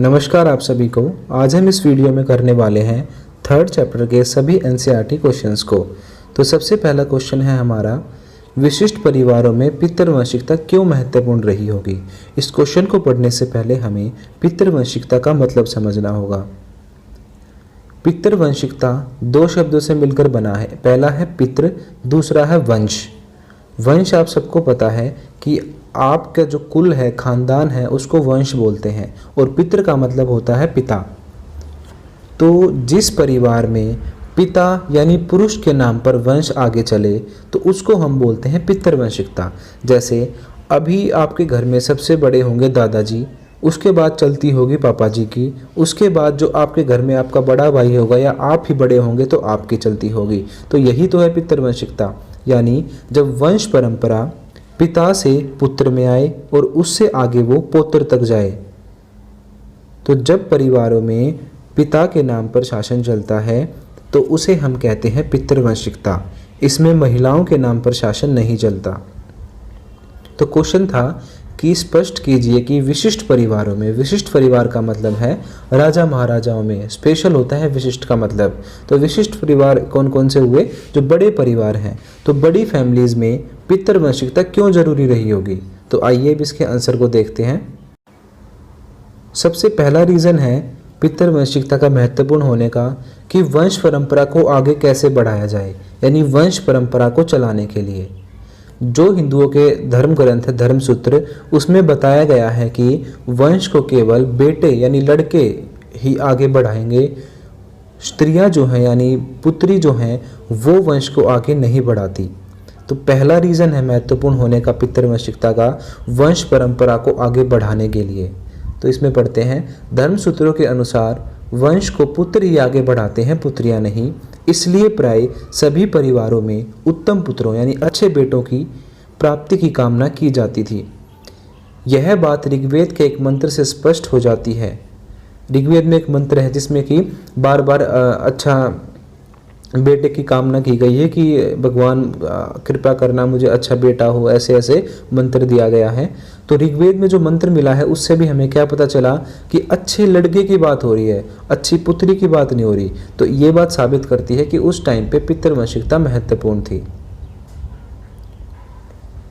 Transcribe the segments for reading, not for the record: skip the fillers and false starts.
नमस्कार आप सभी को। आज हम इस वीडियो में करने वाले हैं थर्ड चैप्टर के सभी एनसीईआरटी क्वेश्चंस को। तो सबसे पहला क्वेश्चन है हमारा, विशिष्ट परिवारों में पितृवंशिकता क्यों महत्वपूर्ण रही होगी। इस क्वेश्चन को पढ़ने से पहले हमें पितृवंशिकता का मतलब समझना होगा। पितृवंशिकता दो शब्दों से मिलकर बना है। पहला है पितृ, दूसरा है वंश। वंश आप सबको पता है कि आपका जो कुल है, खानदान है, उसको वंश बोलते हैं और पितृ का मतलब होता है पिता। तो जिस परिवार में पिता यानी पुरुष के नाम पर वंश आगे चले तो उसको हम बोलते हैं पितृवंशिकता। जैसे अभी आपके घर में सबसे बड़े होंगे दादाजी, उसके बाद चलती होगी पापा जी की, उसके बाद जो आपके घर में आपका बड़ा भाई होगा या आप ही बड़े होंगे तो आपकी चलती होगी। तो यही तो है पितृवंशिकता, यानी जब वंश परंपरा पिता से पुत्र में आए और उससे आगे वो पौत्र तक जाए। तो जब परिवारों में पिता के नाम पर शासन चलता है तो उसे हम कहते हैं पितृवंशिकता। इसमें महिलाओं के नाम पर शासन नहीं चलता। तो क्वेश्चन था कि स्पष्ट कीजिए कि विशिष्ट परिवारों में, विशिष्ट परिवार का मतलब है राजा महाराजाओं में, स्पेशल होता है विशिष्ट का मतलब। तो विशिष्ट परिवार कौन कौन से हुए, जो बड़े परिवार हैं। तो बड़ी फैमिलीज में पितृवंशिकता क्यों जरूरी रही होगी। तो आइए अब इसके आंसर को देखते हैं। सबसे पहला रीज़न है पितृवंशिकता का महत्वपूर्ण होने का कि वंश परंपरा को आगे कैसे बढ़ाया जाए, यानी वंश परंपरा को चलाने के लिए। जो हिंदुओं के धर्म ग्रंथ है धर्मसूत्र, उसमें बताया गया है कि वंश को केवल बेटे यानी लड़के ही आगे बढ़ाएंगे। स्त्रियां जो हैं यानी पुत्री जो हैं वो वंश को आगे नहीं बढ़ाती। तो पहला रीज़न है महत्वपूर्ण होने का पितृवंशिकता का, वंश परंपरा को आगे बढ़ाने के लिए। तो इसमें पढ़ते हैं, धर्मसूत्रों के अनुसार वंश को पुत्र ही आगे बढ़ाते हैं, पुत्रियां नहीं। इसलिए प्राय सभी परिवारों में उत्तम पुत्रों यानी अच्छे बेटों की प्राप्ति की कामना की जाती थी। यह बात ऋग्वेद के एक मंत्र से स्पष्ट हो जाती है। ऋग्वेद में एक मंत्र है जिसमें कि बार बार अच्छा बेटे की कामना की गई है कि भगवान कृपा करना, मुझे अच्छा बेटा हो, ऐसे ऐसे मंत्र दिया गया है। तो ऋग्वेद में जो मंत्र मिला है उससे भी हमें क्या पता चला कि अच्छे लड़के की बात हो रही है, अच्छी पुत्री की बात नहीं हो रही। तो ये बात साबित करती है कि उस टाइम पे पितृवंशिकता महत्वपूर्ण थी।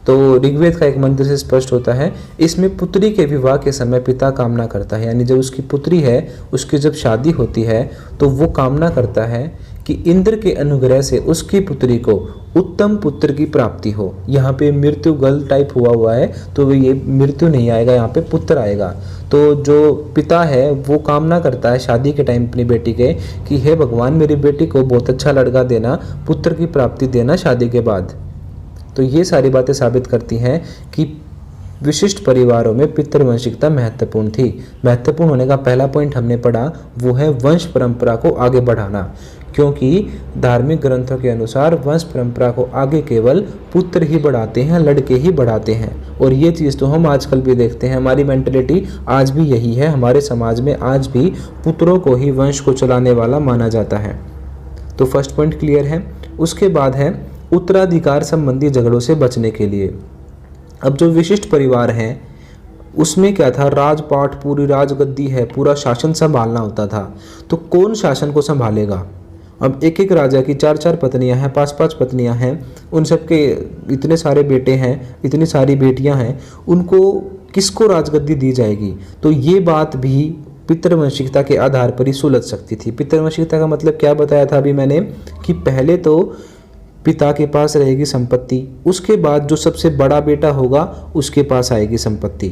तो ऋग्वेद का एक मंत्र से स्पष्ट होता है। इसमें पुत्री के विवाह के समय पिता कामना करता है, यानी जब उसकी पुत्री है, उसकी जब शादी होती है तो वो कामना करता है कि इंद्र के अनुग्रह से उसकी पुत्री को उत्तम पुत्र की प्राप्ति हो। यहाँ पे मृत्यु गल टाइप हुआ है तो ये मृत्यु नहीं आएगा, यहाँ पे पुत्र आएगा। तो जो पिता है वो कामना करता है शादी के टाइम अपनी बेटी के कि हे भगवान, मेरी बेटी को बहुत अच्छा लड़का देना, पुत्र की प्राप्ति देना शादी के बाद। तो ये सारी बातें साबित करती हैं कि विशिष्ट परिवारों में पितृवंशिकता महत्वपूर्ण थी। महत्वपूर्ण होने का पहला पॉइंट हमने पढ़ा, वो है वंश परंपरा को आगे बढ़ाना, क्योंकि धार्मिक ग्रंथों के अनुसार वंश परंपरा को आगे केवल पुत्र ही बढ़ाते हैं, लड़के ही बढ़ाते हैं। और ये चीज़ तो हम आजकल भी देखते हैं, हमारी मेंटलिटी आज भी यही है। हमारे समाज में आज भी पुत्रों को ही वंश को चलाने वाला माना जाता है। तो फर्स्ट पॉइंट क्लियर है। उसके बाद है उत्तराधिकार संबंधी झगड़ों से बचने के लिए। अब जो विशिष्ट परिवार हैं उसमें क्या था, राजपाट, पूरी राजगद्दी है, पूरा शासन संभालना होता था। तो कौन शासन को संभालेगा। अब एक एक राजा की 4-4 पत्नियां हैं, 5-5 पत्नियां हैं, उन सबके इतने सारे बेटे हैं, इतनी सारी बेटियां हैं, उनको किसको राजगद्दी दी जाएगी। तो ये बात भी पितृवंशिकता के आधार पर ही सुलझ सकती थी। पितृवंशिकता का मतलब क्या बताया था अभी मैंने, कि पहले तो पिता के पास रहेगी संपत्ति, उसके बाद जो सबसे बड़ा बेटा होगा उसके पास आएगी संपत्ति।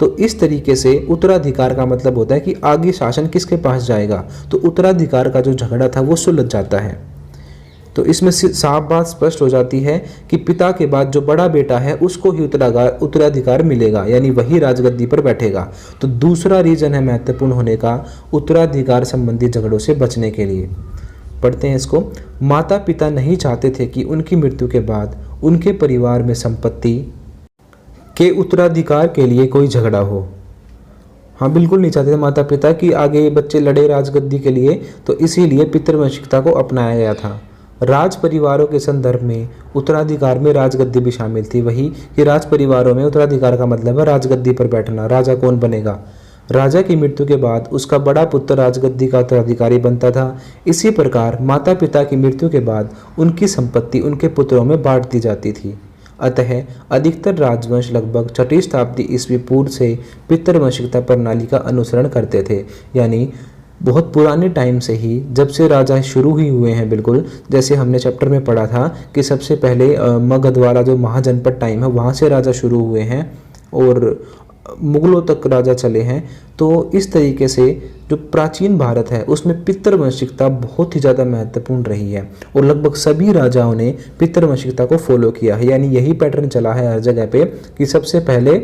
तो इस तरीके से उत्तराधिकार का मतलब होता है कि आगे शासन किसके पास जाएगा। तो उत्तराधिकार का जो झगड़ा था वो सुलझ जाता है। तो इसमें साफ बात स्पष्ट हो जाती है कि पिता के बाद जो बड़ा बेटा है उसको ही उत्तराधिकार मिलेगा, यानी वही राजगद्दी पर बैठेगा। तो दूसरा रीजन है महत्वपूर्ण होने का उत्तराधिकार संबंधी झगड़ों से बचने के लिए। पढ़ते हैं इसको। माता पिता नहीं चाहते थे कि उनकी मृत्यु के बाद उनके परिवार में संपत्ति के उत्तराधिकार के लिए कोई झगड़ा हो। हाँ, बिल्कुल नहीं चाहते थे माता पिता कि आगे बच्चे लड़े राजगद्दी के लिए। तो इसीलिए पितृवंशिकता को अपनाया गया था। राज परिवारों के संदर्भ में उत्तराधिकार में राजगद्दी भी शामिल थी। वही कि राज परिवारों में उत्तराधिकार का मतलब है राजगद्दी पर बैठना, राजा कौन बनेगा। राजा की मृत्यु के बाद उसका बड़ा पुत्र राजगद्दी का उत्तराधिकारी बनता था। इसी प्रकार माता पिता की मृत्यु के बाद उनकी संपत्ति उनके पुत्रों में बांट दी जाती थी। अतः अधिकतर राजवंश लगभग 6वीं शताब्दी ईस्वी पूर्व से पितृवंशिकता प्रणाली का अनुसरण करते थे। यानी बहुत पुराने टाइम से ही, जब से राजा शुरू ही हुए हैं, बिल्कुल जैसे हमने चैप्टर में पढ़ा था कि सबसे पहले मगध वाला जो महाजनपद टाइम है वहाँ से राजा शुरू हुए हैं और मुगलों तक राजा चले हैं। तो इस तरीके से जो प्राचीन भारत है उसमें पितृवंशिकता बहुत ही ज़्यादा महत्वपूर्ण रही है और लगभग सभी राजाओं ने पितृवंशिकता को फॉलो किया है। यानी यही पैटर्न चला है हर जगह पे कि सबसे पहले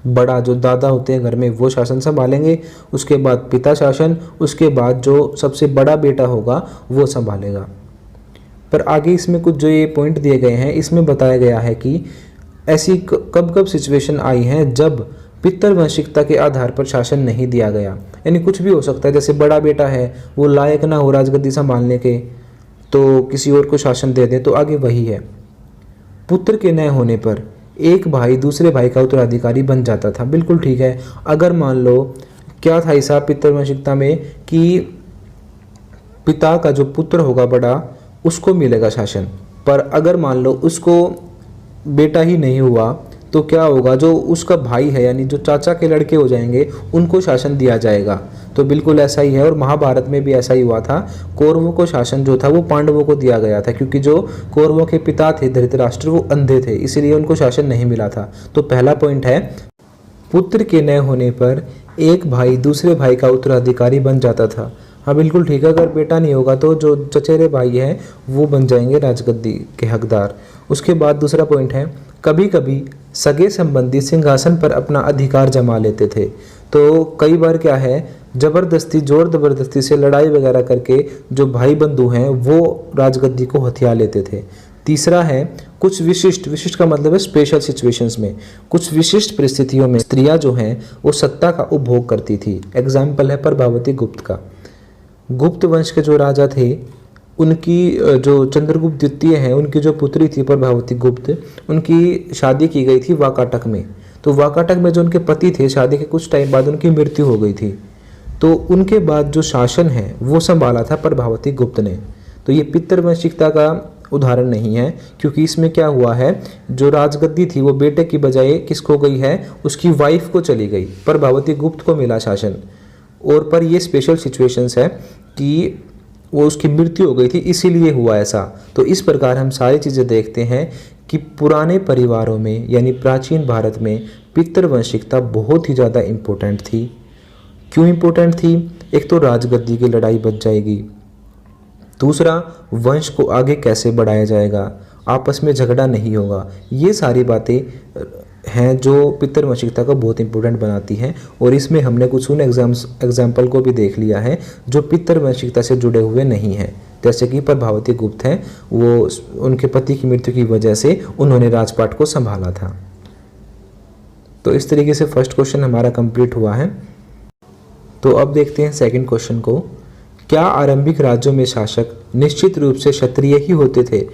बड़ा जो दादा होते हैं घर में वो शासन संभालेंगे, उसके बाद पिता शासन, उसके बाद जो सबसे बड़ा बेटा होगा वो संभालेगा। पर आगे इसमें कुछ जो ये पॉइंट दिए गए हैं इसमें बताया गया है कि ऐसी कब कब सिचुएशन आई हैं जब पितृवंशिकता के आधार पर शासन नहीं दिया गया। यानी कुछ भी हो सकता है, जैसे बड़ा बेटा है वो लायक ना हो राजगद्दी संभालने के तो किसी और को शासन दे दे, तो आगे वही है। पुत्र के न होने पर एक भाई दूसरे भाई का उत्तराधिकारी बन जाता था। बिल्कुल ठीक है। अगर मान लो क्या था हिसाब पितृवंशिकता में कि पिता का जो पुत्र होगा बड़ा उसको मिलेगा शासन, पर अगर मान लो उसको बेटा ही नहीं हुआ तो क्या होगा, जो उसका भाई है यानी जो चाचा के लड़के हो जाएंगे उनको शासन दिया जाएगा। तो बिल्कुल ऐसा ही है और महाभारत में भी ऐसा ही हुआ था। कौरवों को शासन जो था वो पांडवों को दिया गया था, क्योंकि जो कौरवों के पिता थे धृतराष्ट्र वो अंधे थे, इसलिए उनको शासन नहीं मिला था। तो पहला पॉइंट है पुत्र के न होने पर एक भाई दूसरे भाई का उत्तराधिकारी बन जाता था। हाँ बिल्कुल ठीक है, अगर बेटा नहीं होगा तो जो चचेरे भाई हैं वो बन जाएंगे राजगद्दी के हकदार। उसके बाद दूसरा पॉइंट है कभी कभी सगे संबंधी सिंहासन पर अपना अधिकार जमा लेते थे। तो कई बार क्या है, जबरदस्ती जोर जबरदस्ती से लड़ाई वगैरह करके जो भाई बंधु हैं वो राजगद्दी को हथिया लेते थे। तीसरा है कुछ विशिष्ट का मतलब है स्पेशल सिचुएशंस में, कुछ विशिष्ट परिस्थितियों में स्त्रियां जो हैं वो सत्ता का उपभोग करती थी। एग्जाम्पल है प्रभावती गुप्त का। गुप्त वंश के जो राजा थे उनकी जो चंद्रगुप्त द्वितीय हैं उनकी जो पुत्री थी प्रभावती गुप्त, उनकी शादी की गई थी वाकाटक में। तो वाकाटक में जो उनके पति थे शादी के कुछ टाइम बाद उनकी मृत्यु हो गई थी। तो उनके बाद जो शासन है वो संभाला था प्रभावती गुप्त ने। तो ये पितृवंशिकता का उदाहरण नहीं है, क्योंकि इसमें क्या हुआ है, जो राजगद्दी थी वो बेटे की बजाय किसको गई है, उसकी वाइफ को चली गई, प्रभावती गुप्त को मिला शासन। और पर ये स्पेशल सिचुएशंस है कि वो उसकी मृत्यु हो गई थी इसीलिए हुआ ऐसा। तो इस प्रकार हम सारी चीज़ें देखते हैं कि पुराने परिवारों में यानी प्राचीन भारत में पितृवंशिकता बहुत ही ज़्यादा इम्पोर्टेंट थी। क्यों इम्पोर्टेंट थी? एक तो राजगद्दी की लड़ाई बच जाएगी, दूसरा वंश को आगे कैसे बढ़ाया जाएगा, आपस में झगड़ा नहीं होगा। ये सारी बातें हैं जो पितृवंशिकता को बहुत इंपॉर्टेंट बनाती हैं। और इसमें हमने कुछ उन एग्जाम्पल को भी देख लिया है जो पितृवंशिकता से जुड़े हुए नहीं हैं। जैसे कि प्रभावती गुप्त हैं, वो उनके पति की मृत्यु की वजह से उन्होंने राजपाट को संभाला था। तो इस तरीके से फर्स्ट क्वेश्चन हमारा कंप्लीट हुआ है। तो अब देखते हैं सेकंड क्वेश्चन को। क्या आरंभिक राज्यों में शासक निश्चित रूप से क्षत्रिय ही होते थे?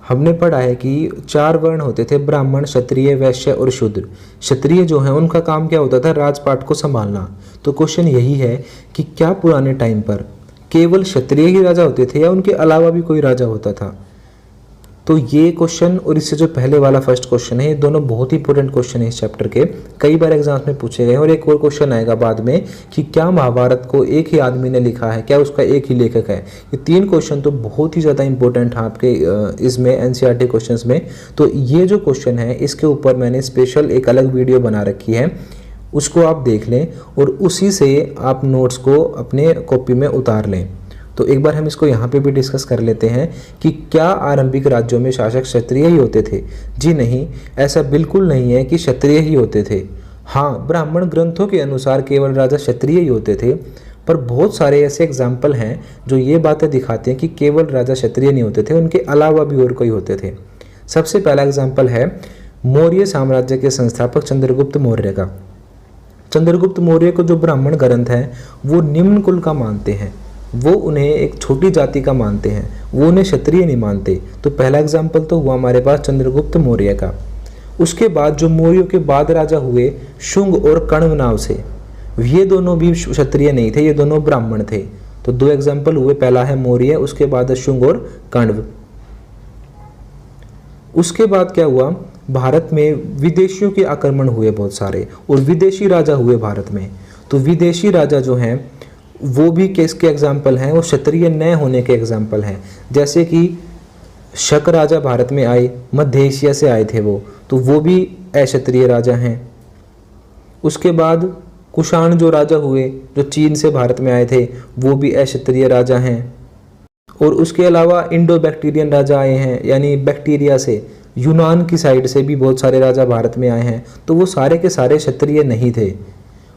हमने पढ़ा है कि 4 वर्ण होते थे, ब्राह्मण, क्षत्रिय, वैश्य और शूद्र। क्षत्रिय जो है उनका काम क्या होता था, राजपाट को संभालना। तो क्वेश्चन यही है कि क्या पुराने टाइम पर केवल क्षत्रिय ही राजा होते थे या उनके अलावा भी कोई राजा होता था? तो ये क्वेश्चन और इससे जो पहले वाला फर्स्ट क्वेश्चन है, ये दोनों बहुत ही इंपॉर्टेंट क्वेश्चन है इस चैप्टर के, कई बार एग्जाम्स में पूछे गए। और एक और क्वेश्चन आएगा बाद में कि क्या महाभारत को एक ही आदमी ने लिखा है, क्या उसका एक ही लेखक है? ये 3 क्वेश्चन तो बहुत ही ज़्यादा इंपॉर्टेंट है आपके इसमें एनसीईआरटी क्वेश्चंस में। तो ये जो क्वेश्चन है इसके ऊपर मैंने स्पेशल एक अलग वीडियो बना रखी है, उसको आप देख लें और उसी से आप नोट्स को अपने कॉपी में उतार लें। तो एक बार हम इसको यहाँ पे भी डिस्कस कर लेते हैं कि क्या आरंभिक राज्यों में शासक क्षत्रिय ही होते थे? जी नहीं, ऐसा बिल्कुल नहीं है कि क्षत्रिय ही होते थे। हाँ, ब्राह्मण ग्रंथों के अनुसार केवल राजा क्षत्रिय ही होते थे, पर बहुत सारे ऐसे एग्जाम्पल हैं जो ये बातें दिखाते हैं कि केवल राजा क्षत्रिय नहीं होते थे, उनके अलावा भी और कोई होते थे। सबसे पहला एग्जाम्पल है मौर्य साम्राज्य के संस्थापक चंद्रगुप्त मौर्य का। चंद्रगुप्त मौर्य को जो ब्राह्मण ग्रंथ है वो निम्न कुल का मानते हैं, वो उन्हें एक छोटी जाति का मानते हैं, वो उन्हें क्षत्रिय नहीं मानते। तो पहला एग्जाम्पल तो हुआ हमारे पास चंद्रगुप्त मौर्य का। उसके बाद जो मौर्यों के बाद राजा हुए शुंग और कण्व नाम से, ये दोनों भी क्षत्रिय नहीं थे, ये दोनों ब्राह्मण थे। तो दो एग्जाम्पल हुए, पहला है मौर्य, उसके बाद है शुंग और कण्व। उसके बाद क्या हुआ, भारत में विदेशियों के आक्रमण हुए बहुत सारे और विदेशी राजा हुए भारत में। तो विदेशी राजा जो हैं वो भी किसके एग्जाम्पल हैं, वो क्षत्रिय न होने के एग्जाम्पल हैं। जैसे कि शक राजा भारत में आए, मध्य एशिया से आए थे वो, तो वो भी अक्षत्रिय राजा हैं। उसके बाद कुषाण जो राजा हुए, जो चीन से भारत में आए थे, वो भी अक्षत्रिय राजा हैं। और उसके अलावा इंडो बैक्टीरियन राजा आए हैं, यानी बैक्टीरिया से, यूनान की साइड से भी बहुत सारे राजा भारत में आए हैं। तो वो सारे के सारे क्षत्रिय नहीं थे।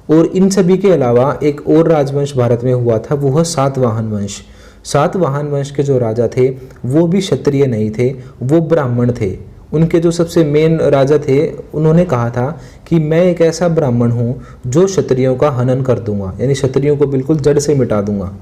और इन सभी के अलावा एक और राजवंश भारत में हुआ था, वो है सातवाहन वंश। सातवाहन वंश के जो राजा थे वो भी क्षत्रिय नहीं थे, वो ब्राह्मण थे। उनके जो सबसे मेन राजा थे, उन्होंने कहा था कि मैं एक ऐसा ब्राह्मण हूँ जो क्षत्रियों का हनन कर दूंगा, यानी क्षत्रियों को बिल्कुल जड़ से मिटा दूंगा।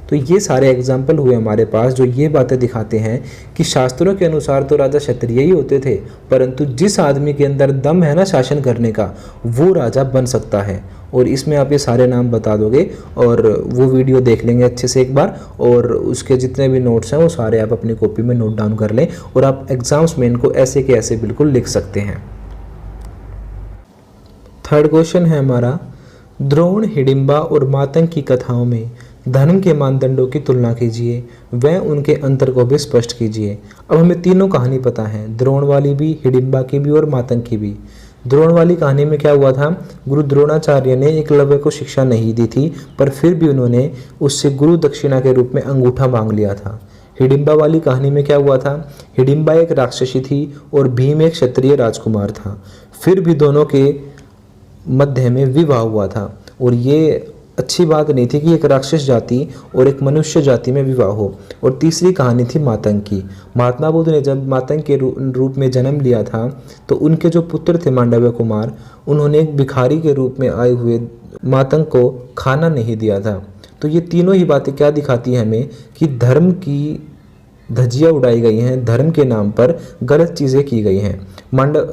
तो ये सारे एग्जाम्पल हुए हमारे पास जो ये बातें दिखाते हैं कि शास्त्रों के अनुसार तो राजा क्षत्रिय ही होते थे, परंतु जिस आदमी के अंदर दम है ना शासन करने का, वो राजा बन सकता है। और इसमें आप ये सारे नाम बता दोगे और वो वीडियो देख लेंगे अच्छे से एक बार, और उसके जितने भी नोट्स हैं वो सारे आप अपनी कॉपी में नोट डाउन कर लें और आप एग्जाम्स में इनको ऐसे के ऐसे बिल्कुल लिख सकते हैं। थर्ड क्वेश्चन है हमारा, द्रोण, हिडिंबा और मातंग की कथाओं में धर्म के मानदंडों की तुलना कीजिए, वह उनके अंतर को भी स्पष्ट कीजिए। अब हमें तीनों कहानी पता है, द्रोण वाली भी, हिडिंबा की भी और मातंग की भी। द्रोण वाली कहानी में क्या हुआ था, गुरु द्रोणाचार्य ने एकलव्य को शिक्षा नहीं दी थी, पर फिर भी उन्होंने उससे गुरु दक्षिणा के रूप में अंगूठा मांग लिया था। हिडिंबा वाली कहानी में क्या हुआ था, हिडिंबा एक राक्षसी थी और भीम एक क्षत्रिय राजकुमार था, फिर भी दोनों के मध्य में विवाह हुआ था। और ये अच्छी बात नहीं थी कि एक राक्षस जाति और एक मनुष्य जाति में विवाह हो। और तीसरी कहानी थी मातंग की। महात्मा बुद्ध ने जब मातंग के रूप में जन्म लिया था तो उनके जो पुत्र थे मांडव्य कुमार, उन्होंने एक भिखारी के रूप में आए हुए मातंग को खाना नहीं दिया था। तो ये तीनों ही बातें क्या दिखाती हैं हमें कि धर्म की धज्जियाँ उड़ाई गई हैं, धर्म के नाम पर गलत चीज़ें की गई हैं।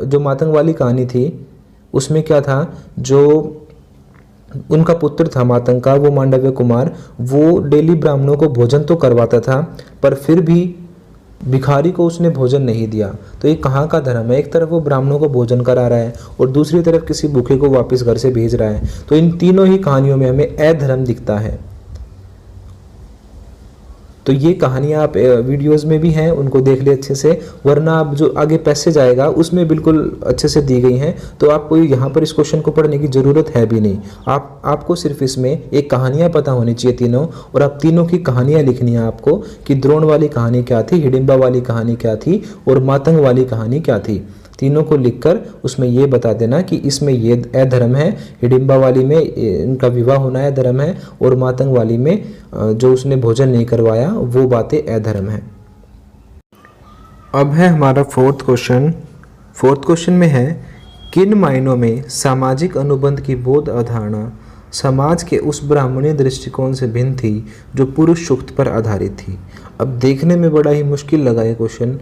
जो मातंग वाली कहानी थी उसमें क्या था, जो उनका पुत्र था मातंग का, वो मांडव्य कुमार, वो डेली ब्राह्मणों को भोजन तो करवाता था, पर फिर भी भिखारी को उसने भोजन नहीं दिया। तो ये कहाँ का धर्म है, एक तरफ वो ब्राह्मणों को भोजन करा रहा है और दूसरी तरफ किसी भूखे को वापस घर से भेज रहा है। तो इन तीनों ही कहानियों में हमें अधर्म दिखता है। तो ये कहानियाँ आप वीडियोस में भी हैं, उनको देख ले अच्छे से, वरना आप जो आगे पैसेज आएगा उसमें बिल्कुल अच्छे से दी गई हैं। तो आपको यहाँ पर इस क्वेश्चन को पढ़ने की ज़रूरत है भी नहीं। आपको सिर्फ इसमें एक कहानियाँ पता होनी चाहिए तीनों, और आप तीनों की कहानियाँ लिखनी है आपको कि द्रोण वाली कहानी क्या थी, हिडिंबा वाली कहानी क्या थी और मातंग वाली कहानी क्या थी। तीनों को लिखकर उसमें ये बता देना कि इसमें ये अधर्म है, हिडिंबा वाली में इनका विवाह होना अधर्म है, और मातंग वाली में जो उसने भोजन नहीं करवाया वो बातें अधर्म है। अब है हमारा फोर्थ क्वेश्चन। फोर्थ क्वेश्चन में है, किन मायनों में सामाजिक अनुबंध की बौद्ध अवधारणा समाज के उस ब्राह्मणीय दृष्टिकोण से भिन्न थी जो पुरुष सुक्त पर आधारित थी। अब देखने में बड़ा ही मुश्किल लगा ये क्वेश्चन,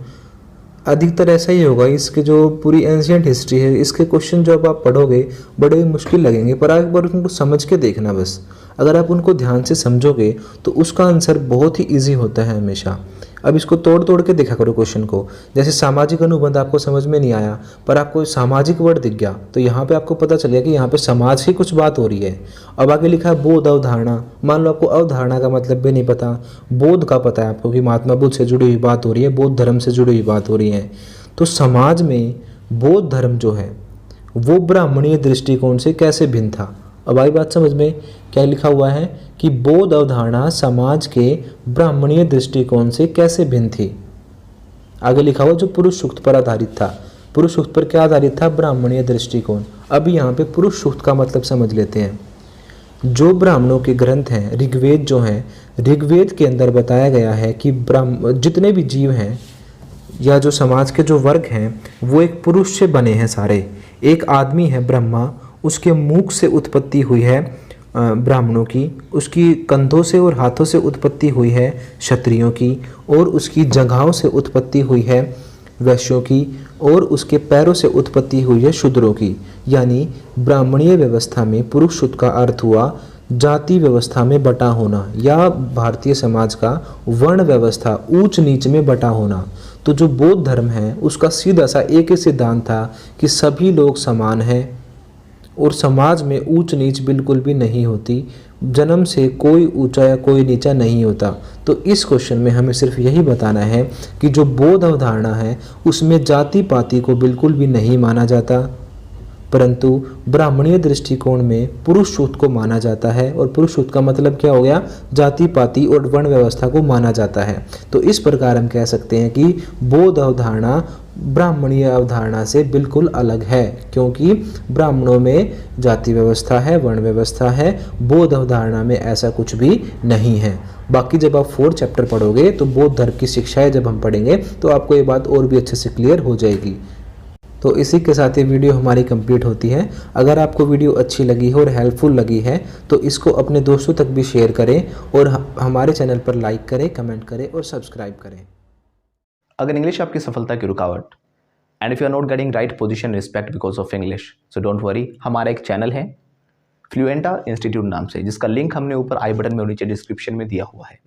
अधिकतर ऐसा ही होगा। इसके जो पूरी एंशिएंट हिस्ट्री है, इसके क्वेश्चन जो अब आप पढ़ोगे बड़े ही मुश्किल लगेंगे, पर आप एक बार उनको समझ के देखना बस। अगर आप उनको ध्यान से समझोगे तो उसका आंसर बहुत ही इजी होता है हमेशा। अब इसको तोड़ तोड़ के देखा करो क्वेश्चन को। जैसे सामाजिक अनुबंध आपको समझ में नहीं आया, पर आपको सामाजिक वर्ड दिख गया, तो यहाँ पे आपको पता चल गया कि यहाँ पे समाज की कुछ बात हो रही है। अब आगे लिखा है बौद्ध अवधारणा। मान लो आपको अवधारणा का मतलब भी नहीं पता, बौद्ध का पता है आपको कि महात्मा बुद्ध से जुड़ी हुई बात हो रही है, बौद्ध धर्म से जुड़ी हुई बात हो रही है। तो समाज में बौद्ध धर्म जो है वो ब्राह्मणीय दृष्टिकोण से कैसे भिन्न था। अब आई बात समझ में, क्या लिखा हुआ है कि बौद्ध अवधारणा समाज के ब्राह्मणीय दृष्टिकोण से कैसे भिन्न थी। आगे लिखा हुआ जो पुरुष सूक्त पर आधारित था। पुरुष सूक्त पर क्या आधारित था, ब्राह्मणीय दृष्टिकोण। अब यहाँ पे पुरुष सूक्त का मतलब समझ लेते हैं। जो ब्राह्मणों के ग्रंथ हैं, ऋग्वेद जो है, ऋग्वेद के अंदर बताया गया है कि जितने भी जीव हैं या जो समाज के जो वर्ग हैं वो एक पुरुष से बने हैं सारे। एक आदमी है ब्रह्मा, उसके मुख से उत्पत्ति हुई है ब्राह्मणों की, उसकी कंधों से और हाथों से उत्पत्ति हुई है क्षत्रियों की, और उसकी जंघाओं से उत्पत्ति हुई है वैश्यों की और उसके पैरों से उत्पत्ति हुई है शूद्रों की। यानी ब्राह्मणीय व्यवस्था में पुरुष शुद्ध का अर्थ हुआ जाति व्यवस्था में बटा होना, या भारतीय समाज का वर्ण व्यवस्था ऊंच नीच में बटा होना। तो जो बौद्ध धर्म है उसका सीधा सा एक ही सिद्धांत था कि सभी लोग समान हैं और समाज में ऊंच नीच बिल्कुल भी नहीं होती, जन्म से कोई ऊंचा या कोई नीचा नहीं होता। तो इस क्वेश्चन में हमें सिर्फ यही बताना है कि जो बौद्ध अवधारणा है उसमें जाति पाति को बिल्कुल भी नहीं माना जाता, परंतु ब्राह्मणीय दृष्टिकोण में पुरुष सूक्त को माना जाता है। और पुरुष सूक्त का मतलब क्या हो गया, जाति पाति और वर्ण व्यवस्था को माना जाता है। तो इस प्रकार हम कह सकते हैं कि बौद्ध अवधारणा ब्राह्मणीय अवधारणा से बिल्कुल अलग है, क्योंकि ब्राह्मणों में जाति व्यवस्था है, वर्ण व्यवस्था है, बौद्ध अवधारणा में ऐसा कुछ भी नहीं है। बाकी जब आप 4th चैप्टर पढ़ोगे तो बौद्ध धर्म की शिक्षाएं जब हम पढ़ेंगे तो आपको ये बात और भी अच्छे से क्लियर हो जाएगी। तो इसी के साथ ये वीडियो हमारी कंप्लीट होती है। अगर आपको वीडियो अच्छी लगी हो और हेल्पफुल लगी है तो इसको अपने दोस्तों तक भी शेयर करें और हमारे चैनल पर लाइक करें, कमेंट करें और सब्सक्राइब करें। अगर इंग्लिश आपकी सफलता की रुकावट and if you are not getting right position respect because of English, so don't worry, हमारा एक चैनल है फ्लुएंटा इंस्टीट्यूट नाम से, जिसका लिंक हमने ऊपर आई बटन में और नीचे डिस्क्रिप्शन में दिया हुआ है।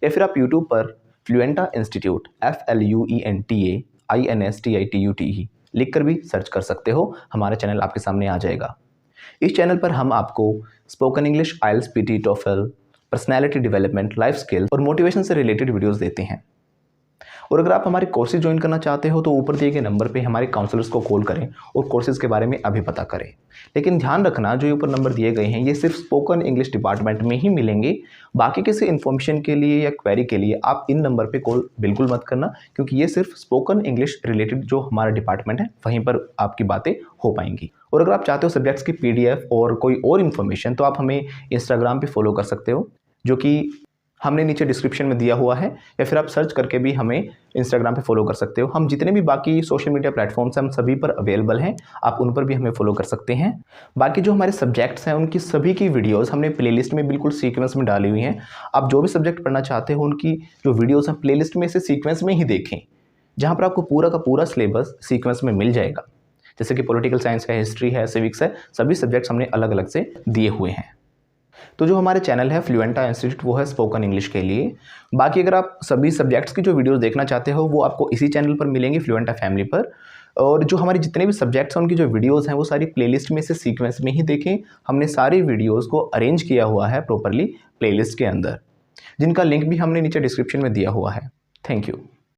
या फिर आप यूट्यूब पर फ्लुएंटा इंस्टीट्यूट FLUENTA लिख कर भी सर्च कर सकते हो, हमारा चैनल आपके सामने आ जाएगा। इस चैनल पर हम आपको स्पोकन इंग्लिश, आइल्स, PT, TOEFL, personality development, life skill और मोटिवेशन से रिलेटेड वीडियोस देते हैं। और अगर आप हमारे कोर्सेज ज्वाइन करना चाहते हो तो ऊपर दिए गए नंबर पे हमारे काउंसलर्स को कॉल करें और कोर्सेज के बारे में अभी पता करें। लेकिन ध्यान रखना, जो ऊपर नंबर दिए गए हैं ये सिर्फ स्पोकन इंग्लिश डिपार्टमेंट में ही मिलेंगे। बाकी किसी इन्फॉर्मेशन के लिए या क्वेरी के लिए आप इन नंबर पे कॉल बिल्कुल मत करना, क्योंकि ये सिर्फ स्पोकन इंग्लिश रिलेटेड जो हमारा डिपार्टमेंट है वहीं पर आपकी बातें हो पाएंगी। और अगर आप चाहते हो सब्जेक्ट्स की PDF और कोई और इन्फॉर्मेशन तो आप हमें इंस्टाग्राम पे फॉलो कर सकते हो, जो कि हमने नीचे डिस्क्रिप्शन में दिया हुआ है, या फिर आप सर्च करके भी हमें इंस्टाग्राम पे फॉलो कर सकते हो। हम जितने भी बाकी सोशल मीडिया प्लेटफॉर्म्स हैं हम सभी पर अवेलेबल हैं, आप उन पर भी हमें फॉलो कर सकते हैं। बाकी जो हमारे सब्जेक्ट्स हैं उनकी सभी की वीडियोस हमने प्लेलिस्ट में बिल्कुल सीक्वेंस में डाली हुई हैं। आप जो भी सब्जेक्ट पढ़ना चाहते हो उनकी जो वीडियोज़ हैं प्लेलिस्ट में से सीक्वेंस में ही देखें, जहाँ पर आपको पूरा का पूरा सिलेबस सीक्वेंस में मिल जाएगा। जैसे कि पॉलिटिकल साइंस है, हिस्ट्री है, सिविक्स है, सभी सब्जेक्ट्स हमने अलग अलग से दिए हुए हैं। तो जो हमारे चैनल है फ्लुएंटा इंस्टीट्यूट वो है स्पोकन इंग्लिश के लिए। बाकी अगर आप सभी सब्जेक्ट्स की जो वीडियोस देखना चाहते हो वो आपको इसी चैनल पर मिलेंगी, फ्लुएंटा फैमिली पर। और जो हमारे जितने भी सब्जेक्ट्स हैं उनकी जो वीडियोस हैं वो सारी प्लेलिस्ट में से सीक्वेंस में ही देखें। हमने सारी वीडियोस को अरेंज किया हुआ है प्रॉपरली प्लेलिस्ट के अंदर, जिनका लिंक भी हमने नीचे डिस्क्रिप्शन में दिया हुआ है। Thank you.